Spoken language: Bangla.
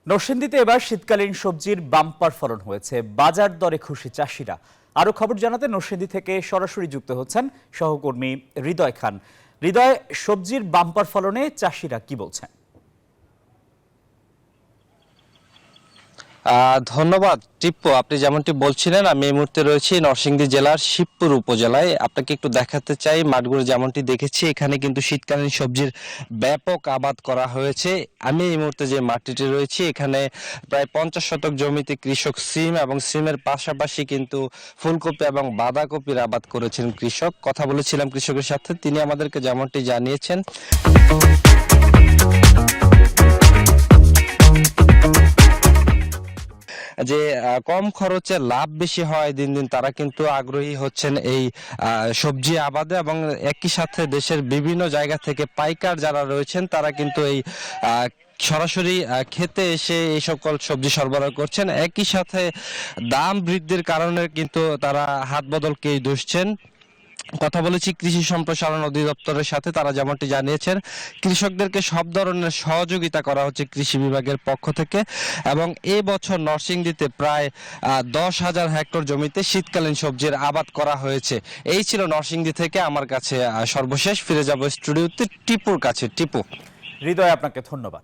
নরসিংদীতে এবার শীতকালীন সবজির বাম্পার ফলন হয়েছে, বাজার দরে খুশি চাষিরা। আরো খবর জানাতে নরসিংদী থেকে সরাসরি যুক্ত হচ্ছেন সহকর্মী হৃদয় খান। হৃদয়, সবজির বাম্পার ফলনে চাষিরা কি বলছেন? ধন্যবাদ টিপ্পু। আপনি যেমনটি বলছিলেন, আমি এই মুহূর্তে রয়েছি নরসিংদী জেলার শিবপুর উপজেলায়। আপনাকে একটু দেখাতে চাই মাঠগুলো যেমনটি দেখেছি, এখানে কিন্তু শীতকালীন সবজির ব্যাপক আবাদ করা হয়েছে। আমি এই মুহূর্তে যে মাঠটিতে রয়েছি, এখানে প্রায় 50 শতক জমিতে কৃষক সিম এবং সিমের পাশাপাশি কিন্তু ফুলকপি এবং বাঁধাকপির আবাদ করেছেন কৃষক। কথা বলেছিলাম কৃষকের সাথে, তিনি আমাদেরকে যেমনটি জানিয়েছেন যে কম খরচে লাভ বেশি হয়, দিন দিন তারা কিন্তু আগ্রহী হচ্ছেন এই সবজি আবাদে, এবং একই সাথে দেশের বিভিন্ন জায়গা থেকে পাইকার যারা রয়েছেন তারা কিন্তু এই সরাসরি খেতে এসে এই সকল সবজি সরবরাহ করছেন। একই সাথে দাম বৃদ্ধির কারণে কিন্তু তারা হাত বদলকেই দুষছেন। কথা বলেছি কৃষি সম্প্রসারণ অধিদপ্তরের সাথে, তারা যেমনটি জানিয়েছেন কৃষকদেরকে সব ধরনের সহযোগিতা করা হচ্ছে কৃষি বিভাগের পক্ষ থেকে, এবং এই বছর নরসিংদীতে প্রায় 10,000 হেক্টর জমিতে শীতকালীন সবজির আবাদ করা হয়েছে। এই ছিল নরসিংদী থেকে আমার কাছে সর্বশেষ। ফিরে যাব স্টুডিওতে টিপুর কাছে। টিপু। হৃদয়, আপনাকে ধন্যবাদ।